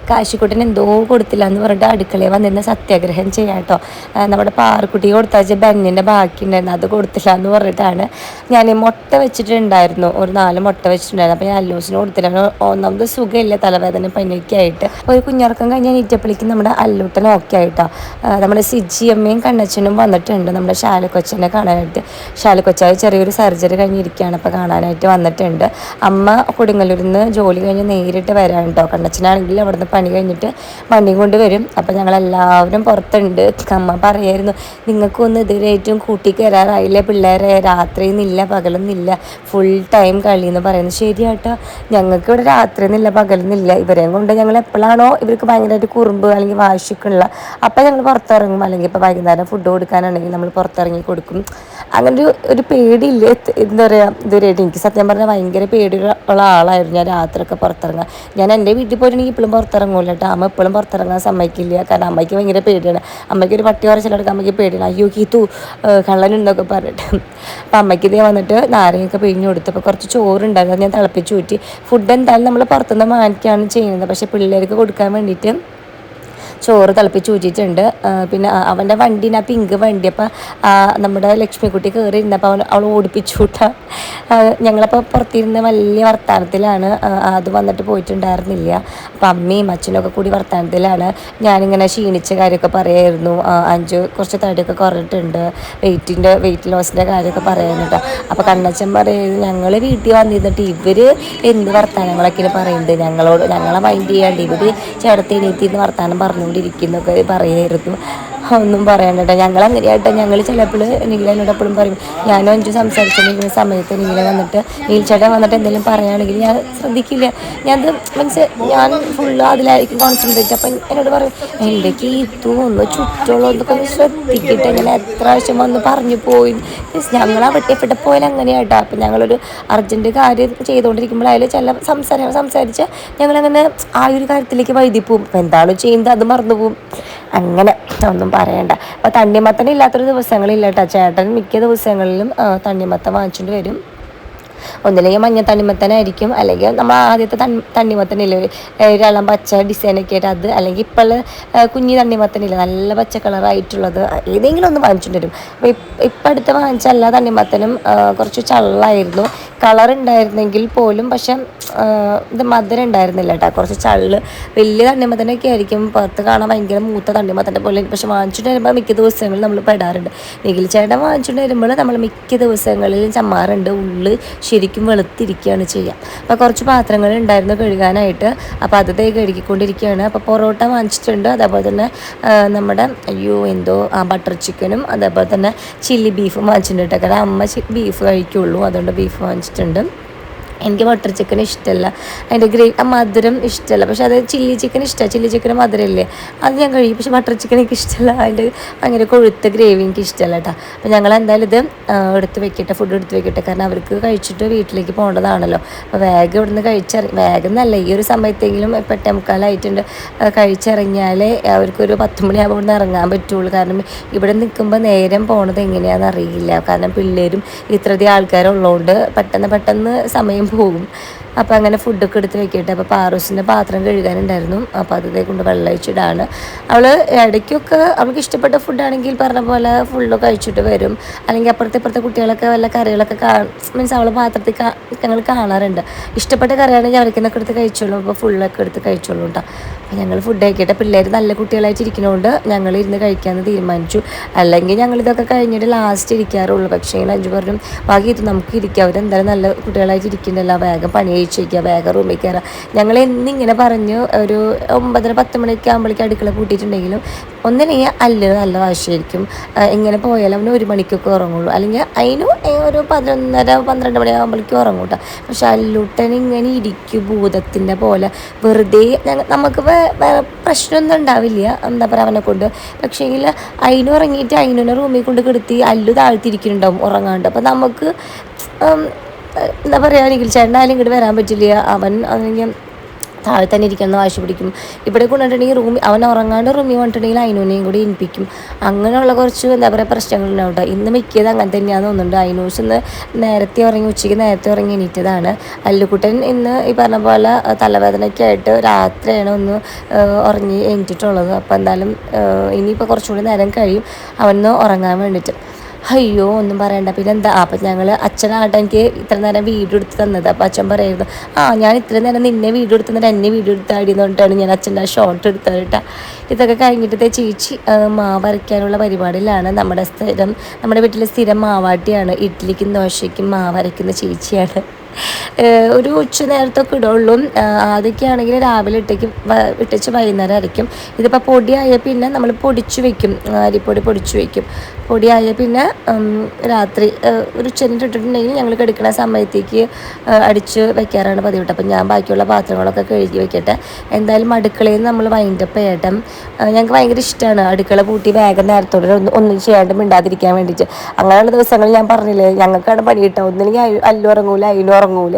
കാശിക്കുട്ടൻ എന്തോ കൊടുത്തില്ല എന്ന് പറഞ്ഞിട്ട് അടുക്കളയിൽ വന്നിരുന്ന സത്യാഗ്രഹം ചെയ്യാം കേട്ടോ. നമ്മുടെ പാറക്കുട്ടി കൊടുത്താച്ച ബെന്നിൻ്റെ ബാക്കി ഉണ്ടായിരുന്നു, അത് കൊടുത്തില്ല എന്ന് പറഞ്ഞിട്ടാണ്. ഞാൻ മുട്ട വെച്ചിട്ടുണ്ടായിരുന്നു, ഒരു 4 മുട്ട വെച്ചിട്ടുണ്ടായിരുന്നു. അപ്പോൾ ഞാൻ അല്ലൂസിന് കൊടുത്തില്ല. ഒന്നാമത് സുഖമില്ല, തലവേദന പനിയൊക്കെ ആയിട്ട്. ഒരു കുഞ്ഞിറക്കം കഴിഞ്ഞാൽ നീറ്റപ്പളിക്ക് നമ്മുടെ അല്ലൂട്ടൻ ഓക്കെ ആയിട്ടോ. നമ്മുടെ സിജിയമ്മയും കണ്ണച്ചനും വന്നിട്ടുണ്ട് നമ്മുടെ ശാലക്കൊച്ചനെ കാണാനായിട്ട്. ശാലക്കൊച്ചായ ചെറിയൊരു സർജറി കഴിഞ്ഞിരിക്കുകയാണ്, അപ്പോൾ കാണാനായിട്ട് വന്നിട്ടുണ്ട്. അമ്മ കൊടുങ്ങല്ലൂരിൽ നിന്ന് ജോലി കഴിഞ്ഞ് നേരിട്ട് വരാൻ കേട്ടോ. കണ്ണച്ചനാണെങ്കിൽ അവിടെ നിന്ന് പണി കഴിഞ്ഞിട്ട് വണ്ടി കൊണ്ട് വരും. അപ്പോൾ ഞങ്ങളെല്ലാവരും പുറത്തുണ്ട്. അമ്മ പറയായിരുന്നു, നിങ്ങൾക്കൊന്നും ഇതുവരെയായിട്ടും കൂട്ടി കയറാറായില്ലേ പിള്ളേരെ, രാത്രിയെന്നില്ല പകലൊന്നുമില്ല, ഫുൾ ടൈം കളിയെന്ന് പറയുന്നത്. ശരിയാട്ടോ, ഞങ്ങൾക്ക് ഇവിടെ രാത്രിയെന്നില്ല പകലൊന്നുമില്ല. ഇവരെയും കൊണ്ട് ഞങ്ങൾ എപ്പോഴാണോ ഇവർക്ക് ഭയങ്കരമായിട്ട് കുറുമ്പ് അല്ലെങ്കിൽ വാശിയൊക്കെ ഉള്ള അപ്പോൾ ഞങ്ങൾ പുറത്തിറങ്ങും. അല്ലെങ്കിൽ ഇപ്പോൾ വൈകുന്നേരം ഫുഡ് കൊടുക്കാനാണെങ്കിൽ നമ്മൾ പുറത്തിറങ്ങി കൊടുക്കും. അങ്ങനെ ഒരു പേടിയില്ല. എന്താ പറയുക, ഇതുവരെയായിട്ട് എനിക്ക് സത്യം പറഞ്ഞാൽ ഭയങ്കര പേടിയുള്ള ആളായിരുന്നു ഞാൻ രാത്രിയൊക്കെ പുറത്തിറങ്ങുക. ഞാൻ എൻ്റെ വീട്ടിൽ പോയിട്ടുണ്ടെങ്കിൽ ഇപ്പോഴും പുറത്തിറങ്ങൂല കേട്ടോ. അമ്മ എപ്പോഴും പുറത്തിറങ്ങാൻ സമ്മതിക്കില്ല. കാരണം അമ്മയ്ക്ക് ഭയങ്കര പേടിയാണ്. അമ്മയ്ക്ക് ഒരു പട്ടി കുറച്ചിലെടുക്കാൻ അമ്മയ്ക്ക് പേടിയാണ്. അയ്യോ കീത്തു കള്ളനുണ്ടൊക്കെ പറഞ്ഞിട്ട്. അപ്പം അമ്മയ്ക്ക് ഇതേ വന്നിട്ട് നാരങ്ങയൊക്കെ പിഴിഞ്ഞ് കൊടുത്തപ്പോൾ കുറച്ച് ചോറുണ്ടായിരുന്നു, അത് ഞാൻ തിളപ്പിച്ച് ഊറ്റി. ഫുഡ് എന്തായാലും നമ്മൾ പുറത്തുനിന്ന് വാങ്ങിക്കുകയാണ് ചെയ്യുന്നത്. പക്ഷേ പിള്ളേർക്ക് കൊടുക്കാൻ വേണ്ടിയിട്ട് ചോറ് തിളപ്പിച്ച് ഊറ്റിയിട്ടുണ്ട്. പിന്നെ അവൻ്റെ വണ്ടീനെ പിങ്ക് വണ്ടി, അപ്പോൾ നമ്മുടെ ലക്ഷ്മിക്കുട്ടി കയറി ഇരുന്നപ്പോൾ അവൾ ഓടിപ്പിച്ചു വിട്ടാൽ ഞങ്ങളപ്പോൾ പുറത്തിരുന്ന് വലിയ വർത്തമാനത്തിലാണ്. അത് വന്നിട്ട് പോയിട്ടുണ്ടായിരുന്നില്ല. അപ്പം അമ്മയും അച്ഛനൊക്കെ കൂടി വർത്തമാനത്തിലാണ്. ഞാനിങ്ങനെ ക്ഷീണിച്ച കാര്യമൊക്കെ പറയായിരുന്നു. അഞ്ച് കുറച്ച് തടിയൊക്കെ കുറഞ്ഞിട്ടുണ്ട്, വെയിറ്റ് ലോസിൻ്റെ കാര്യമൊക്കെ പറയാനുണ്ട്. അപ്പോൾ കണ്ണച്ചൻ പറയുന്നത്, ഞങ്ങൾ വീട്ടിൽ വന്നിരുന്നിട്ട് ഇവർ എന്ത് വർത്തമാനങ്ങളൊക്കെയാണ് പറയുന്നത്, ഞങ്ങളെ മൈൻഡ് ചെയ്യാണ്ട് ഇവർ ചേട്ടത്തി എണീറ്റിന്ന് വർത്തമാനം പറഞ്ഞുകൊണ്ടിരിക്കുന്നൊക്കെ പറയായിരുന്നു. ഒന്നും പറയണ്ട, ഞങ്ങൾ അങ്ങനെയായിട്ട് ഞങ്ങൾ ചിലപ്പോൾ നീലനോട് എപ്പോഴും പറയും. ഞാനും അഞ്ചു സംസാരിച്ചുകൊണ്ടിരിക്കുന്ന സമയത്ത് നീല വന്നിട്ട് നീൽച്ചേട്ടൻ വന്നിട്ട് എന്തെങ്കിലും പറയുകയാണെങ്കിൽ ഞാൻ ശ്രദ്ധിക്കില്ല. ഞാനത് മീൻസ് ഞാൻ ഫുള്ള് അതിലായിരിക്കും കോൺസെൻട്രേറ്റ്. അപ്പം എന്നോട് പറയും, എൻ്റെ കീത്തു ഒന്ന് ചുറ്റുള്ളൂ എന്നൊക്കെ ഒന്ന് ശ്രദ്ധിക്കട്ടെ, ഇങ്ങനെ എത്ര പ്രാവശ്യം വന്ന് പറഞ്ഞു പോയി. ഞങ്ങൾ എവിടെ പോയാലും അങ്ങനെയാട്ടോ. അപ്പം ഞങ്ങളൊരു അർജൻറ്റ് കാര്യം ചെയ്തുകൊണ്ടിരിക്കുമ്പോഴായാലും ചില സംസാരിച്ച് ഞങ്ങളങ്ങനെ ആ ഒരു കാര്യത്തിലേക്ക് വഴുതി പോവും. അപ്പം എന്താണോ ചെയ്യുന്നത് അത് മറന്നു പോവും. അങ്ങനെ ഒന്നും പറയണ്ട. അപ്പോൾ തണ്ണിമത്തൻ ഇല്ലാത്തൊരു ദിവസങ്ങളില്ല കേട്ടോ. ചേട്ടൻ മിക്ക ദിവസങ്ങളിലും തണ്ണിമത്തൻ വാങ്ങിച്ചുകൊണ്ട് വരും. ഒന്നില്ലെങ്കിൽ മഞ്ഞ തണ്ണിമത്തനായിരിക്കും, അല്ലെങ്കിൽ നമ്മൾ ആദ്യത്തെ തണ്ണിമത്തനില്ലേ ഇളം പച്ച ഡിസൈനൊക്കെ ആയിട്ട് അത്, അല്ലെങ്കിൽ ഇപ്പോൾ കുഞ്ഞി തണ്ണിമത്തനില്ല നല്ല പച്ച കളറായിട്ടുള്ളത്, ഏതെങ്കിലും ഒന്ന് വാങ്ങിച്ചുകൊണ്ട് വരും. അപ്പോൾ ഇപ്പം അടുത്ത് വാങ്ങിച്ച എല്ലാ തണ്ണിമത്തനും കുറച്ച് ചള്ളായിരുന്നു. കളർ ഉണ്ടായിരുന്നെങ്കിൽ പോലും പക്ഷെ ഇത് മധുരം ഉണ്ടായിരുന്നില്ല കേട്ടോ, കുറച്ച് ചള്ള്. വലിയ തണ്ണിമത്തനൊക്കെ ആയിരിക്കും പുറത്ത് കാണാൻ ഭയങ്കര മൂത്ത തണ്ണിമത്തൻ്റെ പോലെ, പക്ഷെ വാങ്ങിച്ചിട്ട് വരുമ്പോൾ മിക്ക ദിവസങ്ങളിൽ നമ്മൾ പെടാറുണ്ട്. നിഖിൽ ചേട്ടൻ വാങ്ങിച്ചിട്ട് വരുമ്പോൾ നമ്മൾ മിക്ക ദിവസങ്ങളിലും ചമ്മാറുണ്ട്, ഉള്ളു ശരിക്കും വെളുത്തിരിക്കുകയാണ് ചെയ്യുക. അപ്പോൾ കുറച്ച് പാത്രങ്ങൾ ഉണ്ടായിരുന്നു കഴുകാനായിട്ട്, അപ്പോൾ അത് കഴുകിക്കൊണ്ടിരിക്കുകയാണ്. അപ്പോൾ പൊറോട്ട വാങ്ങിച്ചിട്ടുണ്ട്, അതേപോലെ തന്നെ നമ്മുടെ ബട്ടർ ചിക്കനും അതേപോലെ തന്നെ ചില്ലി ബീഫും വാങ്ങിച്ചിട്ടുണ്ട് കേട്ടോ. കാരണം അമ്മ ബീഫ് കഴിക്കുള്ളൂ, അതുകൊണ്ട് ബീഫ് വാങ്ങിച്ചിട്ടുണ്ട്. എനിക്ക് ബട്ടർ ചിക്കൻ ഇഷ്ടമല്ല, അതിൻ്റെ മധുരം ഇഷ്ടമല്ല. പക്ഷെ അത് ചില്ലി ചിക്കൻ ഇഷ്ടമാണ്, ചില്ലി ചിക്കൻ മധുരമില്ലേ അത് ഞാൻ കഴിയും. പക്ഷെ ബട്ടർ ചിക്കൻ എനിക്ക് ഇഷ്ടമല്ല, അതിൻ്റെ ഭയങ്കര കൊഴുത്ത ഗ്രേവി എനിക്ക് ഇഷ്ടമല്ല കേട്ടോ. അപ്പോൾ ഞങ്ങൾ എന്തായാലും ഇത് ഫുഡ് എടുത്ത് വെക്കട്ടെ, കാരണം അവർക്ക് കഴിച്ചിട്ട് വീട്ടിലേക്ക് പോകേണ്ടതാണല്ലോ. അപ്പോൾ വേഗം ഇവിടുന്ന് വേഗം എന്നല്ല, ഈ ഒരു സമയത്തെങ്കിലും 8:45 കഴിച്ചിറങ്ങിയാലേ അവർക്കൊരു 10 മണിയാകുമ്പോൾ ഇവിടുന്ന് ഇറങ്ങാൻ പറ്റുള്ളൂ. കാരണം ഇവിടെ നിൽക്കുമ്പോൾ നേരം പോണത് എങ്ങനെയാണെന്ന് അറിയില്ല, കാരണം പിള്ളേരും ഇത്രയധികം ആൾക്കാരുള്ളതുകൊണ്ട് പെട്ടെന്ന് സമയം പോകും. അപ്പോൾ അങ്ങനെ ഫുഡൊക്കെ എടുത്ത് വെക്കട്ടെ. അപ്പോൾ പാറൂസിൻ്റെ പാത്രം കഴുകാനുണ്ടായിരുന്നു, അപ്പോൾ അതേ കൊണ്ട് വെള്ളം ഒഴിച്ചിടാണ്. അവൾ ഇടയ്ക്കൊക്കെ അവൾക്ക് ഇഷ്ടപ്പെട്ട ഫുഡാണെങ്കിൽ പറഞ്ഞ പോലെ ഫുള്ള് കഴിച്ചിട്ട് വരും, അല്ലെങ്കിൽ ഇപ്പുറത്തെ കുട്ടികളൊക്കെ വല്ല കറികളൊക്കെ മീൻസ് അവൾ പാത്രത്തിൽ ഞങ്ങൾ കാണാറുണ്ട്. ഇഷ്ടപ്പെട്ട കറിയാണെങ്കിൽ അവർക്കെന്നൊക്കെ എടുത്ത് കഴിച്ചോളൂ, അപ്പോൾ ഫുള്ളൊക്കെ എടുത്ത് കഴിച്ചോളൂ കേട്ടോ. അപ്പോൾ ഞങ്ങൾ ഫുഡ് കഴിക്കട്ടെ. പിള്ളേർ നല്ല കുട്ടികളായിട്ട് ഇരിക്കുന്നതുകൊണ്ട് ഞങ്ങൾ ഇരുന്ന് കഴിക്കാമെന്ന് തീരുമാനിച്ചു. അല്ലെങ്കിൽ ഞങ്ങളിതൊക്കെ കഴിഞ്ഞിട്ട് ലാസ്റ്റ് ഇരിക്കാറുള്ളൂ. പക്ഷേ അഞ്ചു പറഞ്ഞു ബാക്കി ഇത് നമുക്ക് ഇരിക്കാം, അവരെന്തായാലും നല്ല കുട്ടികളായിട്ട് ഇരിക്കുന്നില്ല, വേഗം പണി കഴിച്ചിരിക്കുക, വേഗം റൂമിൽ കയറാം. ഞങ്ങൾ എന്നിങ്ങനെ പറഞ്ഞു ഒരു 9:10 മണിയൊക്കെ ആകുമ്പോഴേക്കും അടുക്കള കൂട്ടിയിട്ടുണ്ടെങ്കിലും ഒന്നില്ലെങ്കിൽ നല്ല വാശിയായിരിക്കും. ഇങ്ങനെ പോയാലും അവന് 1 മണിക്കൊക്കെ ഉറങ്ങുള്ളൂ, അല്ലെങ്കിൽ അതിന് ഒരു 11:30-12 മണിയാകുമ്പോഴേക്കും ഉറങ്ങും കേട്ടോ. പക്ഷെ അല്ലൂട്ടൻ ഇങ്ങനെ ഇരിക്കും ഭൂതത്തിൻ്റെ പോലെ, വെറുതെ നമുക്ക് വേറെ പ്രശ്നമൊന്നും ഉണ്ടാവില്ല, എന്താ പറയുക അവനെ കൊണ്ട്. പക്ഷേങ്കിൽ അതിന് ഉറങ്ങിയിട്ട് അതിനെ റൂമിൽ കൊണ്ട് കിടത്തി അല്ലു താഴ്ത്തിരിക്കുന്നുണ്ടാവും ഉറങ്ങാണ്ട്. അപ്പോൾ നമുക്ക് എന്താ പറയുക, നിഖിൽ ചേട്ടനായാലും ഇങ്ങോട്ട് വരാൻ പറ്റില്ല, അവൻ അല്ലെങ്കിൽ താഴെ തന്നെ ഇരിക്കുന്ന വാശി പിടിക്കും. ഇവിടെ കൊണ്ടിട്ടുണ്ടെങ്കിൽ അവൻ ഉറങ്ങാണ്ട് റൂമിൽ കൊണ്ടിട്ടുണ്ടെങ്കിൽ അതിനൂനെയും കൂടി എനിപ്പിക്കും. അങ്ങനെയുള്ള കുറച്ച് എന്താ പറയുക പ്രശ്നങ്ങളുണ്ടാവും കേട്ടോ. ഇന്ന് മിക്കത് അങ്ങനെ തന്നെയാണെന്ന് തോന്നുന്നുണ്ട്. അതിനൂസ് ഇന്ന് ഉച്ചയ്ക്ക് നേരത്തെ ഉറങ്ങി എണീറ്റതാണ്. അല്ലുക്കുട്ടൻ ഇന്ന് ഈ പറഞ്ഞ പോലെ തലവേദനയൊക്കെ ആയിട്ട് രാത്രിയാണ് ഒന്ന് ഉറങ്ങി എണീറ്റിട്ടുള്ളത്. അപ്പോൾ എന്തായാലും ഇനിയിപ്പോൾ കുറച്ചുകൂടി നേരം കഴിയും അവന് ഉറങ്ങാൻ വേണ്ടിയിട്ട്. അയ്യോ ഒന്നും പറയണ്ട. പിന്നെ എന്താ, അപ്പം ഞങ്ങൾ അച്ഛനായിട്ട് എനിക്ക് ഇത്ര നേരം വീഡിയോ എടുത്ത് തന്നത്. അപ്പോൾ അച്ഛൻ പറയുന്നു, ഞാൻ ഇത്ര നേരം നിന്നെ വീഡിയോ എടുത്തുന്നിട്ട് എന്നെ വീഡിയോ എടുത്താടി എന്ന് പറഞ്ഞിട്ടാണ് ഞാൻ അച്ഛൻ്റെ ഷോർട്ട് എടുത്തത് കേട്ടോ. ഇതൊക്കെ കഴിഞ്ഞിട്ട് ചേച്ചി മാവ് അരയ്ക്കാനുള്ള പരിപാടിയിലാണ്. നമ്മുടെ വീട്ടിലെ സ്ഥിരം മാവാട്ടിയാണ്, ഇഡ്ഡലിക്കും ദോശയ്ക്കും മാവ് അരയ്ക്കുന്ന ചേച്ചിയാണ്. ഒരു ഉച്ച നേരത്തൊക്കെ ഇടുള്ളൂ. ആദ്യമൊക്കെ ആണെങ്കിൽ രാവിലെ ഇട്ടേച്ച് വൈകുന്നേരം അരയ്ക്കും. ഇതിപ്പോൾ പൊടിയായ പിന്നെ നമ്മൾ പൊടിച്ചു വെക്കും, അരിപ്പൊടി പൊടിച്ചു വെക്കും. പൊടിയായ പിന്നെ രാത്രി ഒരു ഉച്ചനിട്ട് ഇട്ടിട്ടുണ്ടെങ്കിൽ ഞങ്ങൾ കിടക്കുന്ന സമയത്തേക്ക് അടിച്ച് വെക്കാറാണ് പതിവ്. അപ്പം ഞാൻ ബാക്കിയുള്ള പാത്രങ്ങളൊക്കെ കഴുകി വെക്കട്ടെ. എന്തായാലും അടുക്കളയിൽ നിന്ന് നമ്മൾ വൈൻഡപ്പ് ചെയ്യട്ടെ. ഞങ്ങൾക്ക് ഭയങ്കര ഇഷ്ടമാണ് അടുക്കള പൂട്ടി വേഗം നേരത്തോടെ ഒന്നും ചെയ്യാണ്ട് മിണ്ടാതിരിക്കാൻ വേണ്ടിയിട്ട്. അങ്ങനെയുള്ള ദിവസങ്ങൾ ഞാൻ പറഞ്ഞില്ലേ ഞങ്ങൾക്കാണ് പണി കിട്ടുക, ഒന്നില്ലെങ്കിൽ അല്ലു ഉറങ്ങൂല അതിനും ഉറങ്ങൂല.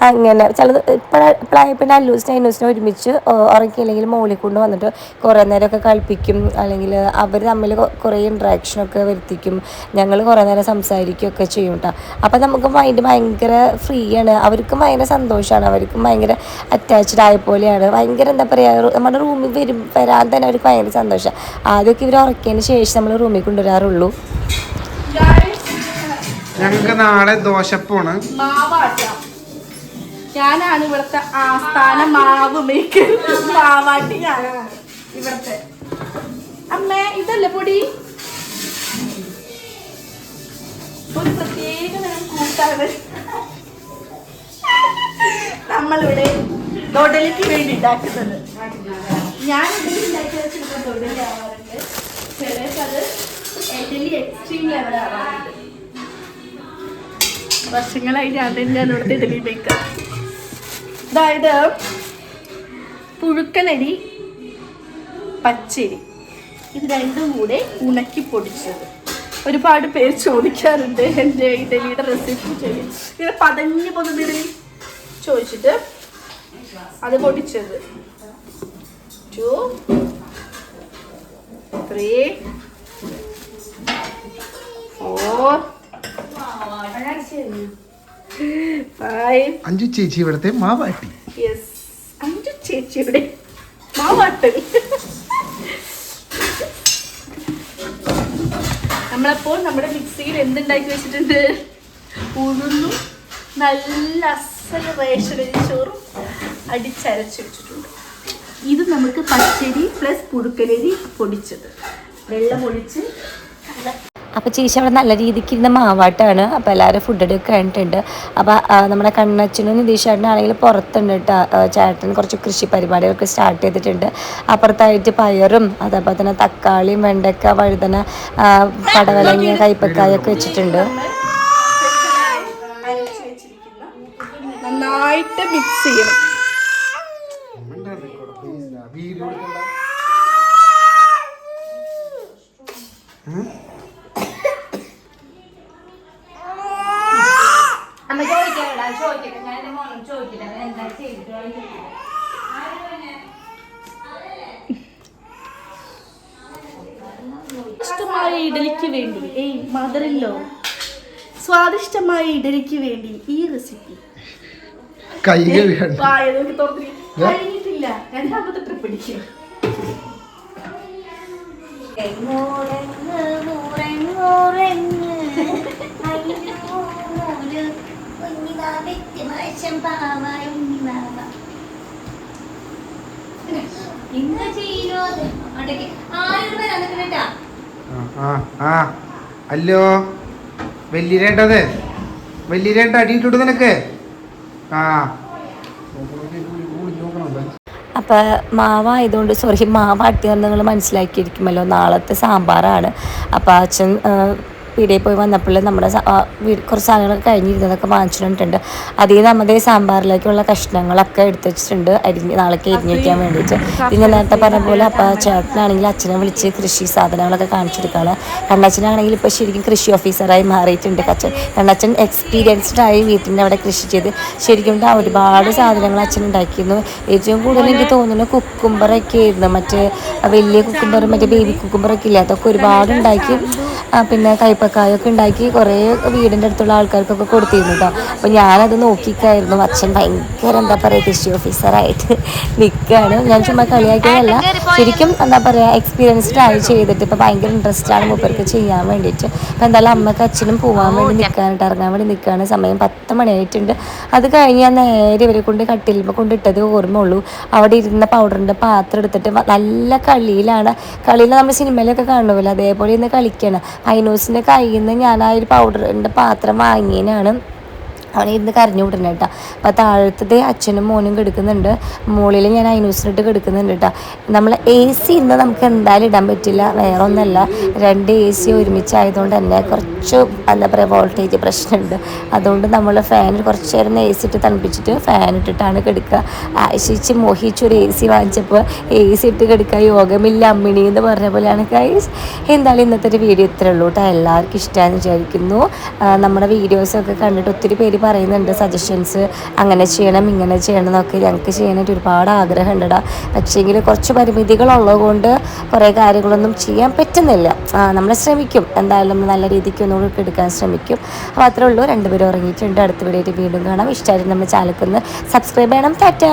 അങ്ങനെ ചിലത് ഇപ്പോഴായ പിന്നെ അല്ലൂസിനെ ഒരുമിച്ച് ഉറങ്ങിയില്ലെങ്കിൽ മോളിൽ കൊണ്ട് വന്നിട്ട് കുറേ നേരമൊക്കെ കളിപ്പിക്കും, അല്ലെങ്കിൽ അവർ തമ്മിൽ കുറേ ഇൻട്രാക്ഷനൊക്കെ വരുത്തിക്കും. ഞങ്ങൾ കുറേ നേരം സംസാരിക്കുകയൊക്കെ ചെയ്യും കേട്ടോ. അപ്പം നമുക്ക് മൈൻഡ് ഭയങ്കര ഫ്രീ ആണ്, അവർക്കും ഭയങ്കര സന്തോഷമാണ്, അവർക്കും ഭയങ്കര അറ്റാച്ച്ഡ് ആയ പോലെയാണ്. ഭയങ്കര എന്താ പറയുക, നമ്മുടെ റൂമിൽ വരാൻ തന്നെ അവർക്ക് ഭയങ്കര സന്തോഷമാണ്. ആദ്യമൊക്കെ ഇവർ ഉറക്കിയതിന് ശേഷം നമ്മൾ റൂമിൽ കൊണ്ടുവരാറുള്ളൂ. ഞങ്ങൾക്ക് നാളെ ദോശപ്പോണ്. ഞാനാണ് ഇവിടുത്തെ ആസ്ഥാന മാവ് മേക്കർ, മാവാട്ടി ഞാനാണ് ഇവിടുത്തെ. അമ്മ ഇതല്ലേ പൊടി, ഒരു പ്രത്യേക കൂട്ടാണ് നമ്മളിവിടെ ദൊടലിക്ക് വേണ്ടി ഉണ്ടാക്കുന്നത്. ഞാൻ ഇഡലി ഉണ്ടാക്കിയ ചിലപ്പോൾ ദൊടലി ആവാറുണ്ട്, ചിലപ്പോൾ അത് ഇഡലി എക്സ്ട്രീം ലെവൽ ആവാറുണ്ട്. വർഷങ്ങളായി ഞാൻ തന്നെയാണ് ഇവിടുത്തെ ഇഡലി മേക്കർ. അതായത് പുഴുക്കലരി, പച്ചരി, ഇത് രണ്ടും കൂടെ ഉണക്കി പൊടിച്ചത്. ഒരുപാട് പേര് ചോദിക്കാറുണ്ട് എൻ്റെ ഇഡലിയുടെ റെസിപ്പി ചെയ്യും, ഇങ്ങനെ പതഞ്ഞ് പൊതുവിടലി ചോദിച്ചിട്ട് അത് പൊടിച്ചത്. 3, 4, 5. അഞ്ചു ചേച്ചി ഇവിടുത്തെ മാവാട്ടി. യെസ്, 5 ചേച്ചിയുടെ മാവാട്ടൽ. നമ്മളപ്പോൾ നമ്മുടെ മിക്സിയിൽ എന്തുണ്ടാക്കി വെച്ചിട്ടുണ്ട്? ഉഴുന്നും നല്ല അസൽ റേഷൻ ചോറും അടിച്ചരച്ച് വെച്ചിട്ടുണ്ട്. ഇത് നമുക്ക് പച്ചരി പ്ലസ് പുഴുക്കലരി പൊടിച്ചത്, വെള്ളം ഒഴിച്ച്. അപ്പോൾ ചേച്ചി അവിടെ നല്ല രീതിക്ക് ഇരുന്ന മാവാട്ടാണ്. അപ്പോൾ എല്ലാവരും ഫുഡ് എടുക്കാൻ കഴിഞ്ഞിട്ടുണ്ട്. അപ്പോൾ നമ്മുടെ കണ്ണച്ചനും നിതീഷേട്ടനാണെങ്കിൽ പുറത്തുണ്ട് കേട്ടോ. ചേട്ടൻ കുറച്ച് കൃഷി പരിപാടികളൊക്കെ സ്റ്റാർട്ട് ചെയ്തിട്ടുണ്ട്. അപ്പുറത്തായിട്ട് പയറും അതേപോലെ തന്നെ തക്കാളിയും വെണ്ടക്ക വഴുതന പടവലങ്ങ കൈപ്പക്കായൊക്കെ വെച്ചിട്ടുണ്ട്. നന്നായിട്ട് മിക്സ് ചെയ്യണം. സ്വാദിഷ്ടമായ ഇഡലിക്ക് വേണ്ടി മദറിലോ സ്വാദിഷ്ടമായ ഇഡലിക്ക് വേണ്ടി ഈ റെസിപ്പി കഴിഞ്ഞിട്ടില്ല. രണ്ടാമത്തെ ട്രിപ്പ് അടിക്കും. അല്ലോ വലിയരേണ്ടത് വലിയരേണ്ട അടിയിട്ടുണ്ട് നിനക്ക്. അപ്പോൾ മാവായതുകൊണ്ട് മാവാട്ടിയെന്ന് നിങ്ങൾ മനസ്സിലാക്കിയിരിക്കുമല്ലോ. നാളത്തെ സാമ്പാറാണ്. അപ്പോൾ അച്ഛൻ പീടികയിൽ പോയി വന്നപ്പോൾ നമ്മുടെ കുറച്ച് സാധനങ്ങളൊക്കെ കഴിഞ്ഞിരുന്നതൊക്കെ വാങ്ങിച്ചിട്ടുണ്ട്. അതിൽ നിന്ന് നമ്മുടെ സാമ്പാറിലേക്കുള്ള കഷ്ണങ്ങളൊക്കെ എടുത്ത് വെച്ചിട്ടുണ്ട് നാളേക്ക് അരിഞ്ഞ് വയ്ക്കാൻ വേണ്ടിയിട്ട്. ഇത് ഞാൻ നേരത്തെ പറഞ്ഞ പോലെ അപ്പോൾ ചേട്ടനാണെങ്കിൽ അച്ഛനെ വിളിച്ച് കൃഷി സാധനങ്ങളൊക്കെ കാണിച്ചെടുക്കുകയാണ്. കണ്ണച്ചനാണെങ്കിൽ ഇപ്പോൾ ശരിക്കും കൃഷി ഓഫീസറായി മാറിയിട്ടുണ്ട്. കണ്ണച്ചൻ എക്സ്പീരിയൻസ്ഡ് ആയി വീട്ടിൻ്റെ അവിടെ കൃഷി ചെയ്ത് ശരിക്കും ഒരുപാട് സാധനങ്ങൾ അച്ഛൻ ഉണ്ടാക്കിയിരുന്നു. ഏറ്റവും കൂടുതൽ എനിക്ക് തോന്നുന്നു കുക്കുംബറൊക്കെ ആയിരുന്നു. മറ്റേ വലിയ കുക്കുംബർ, മറ്റേ ബേബി കുക്കുംബറൊക്കെ ഇല്ല, അതൊക്കെ ഒരുപാട് ഉണ്ടാക്കി. പിന്നെ കൈപ്പക്കായൊക്കെ ഉണ്ടാക്കി കുറേ വീടിൻ്റെ അടുത്തുള്ള ആൾക്കാർക്കൊക്കെ കൊടുത്തിരുന്നു കേട്ടോ. അപ്പോൾ ഞാനത് നോക്കിക്കായിരുന്നു. അച്ഛൻ ഭയങ്കര എന്താ പറയുക കൃഷി ഓഫീസറായിട്ട് നിൽക്കുകയാണ്. ഞാൻ ചുമ്മാ കളിയാക്കിയതല്ല, ശരിക്കും എന്താ പറയുക എക്സ്പീരിയൻസ്ഡ് ആയി ചെയ്തിട്ട് ഇപ്പോൾ ഭയങ്കര ഇൻട്രസ്റ്റാണ് മൂപ്പർക്ക് ചെയ്യാൻ വേണ്ടിയിട്ട്. അപ്പോൾ എന്തായാലും അമ്മക്ക് അച്ഛനും പോകാൻ വേണ്ടി നിൽക്കാനായിട്ട് ഇറങ്ങാൻ വേണ്ടി നിൽക്കുകയാണ്. സമയം 10 മണിയായിട്ടുണ്ട്. അത് കഴിഞ്ഞ് ഞാൻ നേരെ ഇവരെ കൊണ്ട് കട്ടിലുമ്പോൾ കൊണ്ടിട്ടത് ഓർമ്മയുള്ളൂ. അവിടെ ഇരുന്ന പൗഡറിൻ്റെ പാത്രം എടുത്തിട്ട് നല്ല കളിയിൽ നമ്മൾ സിനിമയിലൊക്കെ കാണുമല്ലോ അതേപോലെ ഇന്ന് കളിക്കുകയാണ്. ഐനൂസിൻ്റെ കയ്യിൽ നിന്ന് ഞാൻ ആ ഒരു പൗഡറിൻ്റെ പാത്രം വാങ്ങിയതിനാണ് അവനെ ഇരുന്ന് കരഞ്ഞു വിടുന്നത് കേട്ടോ. അപ്പോൾ താഴത്തത് അച്ഛനും മോനും കെടുക്കുന്നുണ്ട്, മുകളിൽ ഞാൻ ഐനൂസിനിട്ട് കെടുക്കുന്നുണ്ട് കേട്ടോ. നമ്മൾ AC ഇന്ന് നമുക്ക് എന്തായാലും ഇടാൻ പറ്റില്ല, വേറെ ഒന്നല്ല 2 AC ഒരുമിച്ചായതുകൊണ്ട് തന്നെ കുറച്ച് എന്താ പറയുക വോൾട്ടേജ് പ്രശ്നമുണ്ട്. അതുകൊണ്ട് നമ്മൾ ഫാൻ കുറച്ച് നേരം AC ഇട്ട് തണുപ്പിച്ചിട്ട് ഫാൻ ഇട്ടിട്ടാണ് കെടുക്കുക. ആശിച്ച് മോഹിച്ചൊരു AC വാങ്ങിച്ചപ്പോൾ AC ഇട്ട് കെടുക്കുക യോഗമില്ല അമ്മിണി എന്ന് പറഞ്ഞ പോലെയാണ് ഗൈസ്. എന്തായാലും ഇന്നത്തെ ഒരു വീഡിയോ ഇത്രയേ ഉള്ളൂ കേട്ടോ. എല്ലാവർക്കും ഇഷ്ടമാണെന്ന് വിചാരിക്കുന്നു. നമ്മുടെ വീഡിയോസൊക്കെ കണ്ടിട്ട് ഒത്തിരി പേര് പറയുന്നുണ്ട് സജഷൻസ്, അങ്ങനെ ചെയ്യണം ഇങ്ങനെ ചെയ്യണം എന്നൊക്കെ. ഞങ്ങൾക്ക് ചെയ്യാനായിട്ട് ഒരുപാട് ആഗ്രഹം ഉണ്ടടാ. പക്ഷേങ്കിൽ കുറച്ച് പരിമിതികളുള്ളത് കൊണ്ട് കുറേ കാര്യങ്ങളൊന്നും ചെയ്യാൻ പറ്റുന്നില്ല. നമ്മൾ ശ്രമിക്കും, എന്തായാലും നമ്മൾ നല്ല രീതിക്ക് ഒന്നുകൂടി എടുക്കാൻ ശ്രമിക്കും. അപ്പോൾ അത്രേ ഉള്ളൂ. 2 പേരും ഉറങ്ങിയിട്ടുണ്ട്. അടുത്ത വീഡിയോയിൽ വീണ്ടും കാണാം. ഇഷ്ടമായിട്ട് നമ്മുടെ ചാനലിൽ ഒന്ന് സബ്സ്ക്രൈബ് ചെയ്യണം. ടാറ്റാ.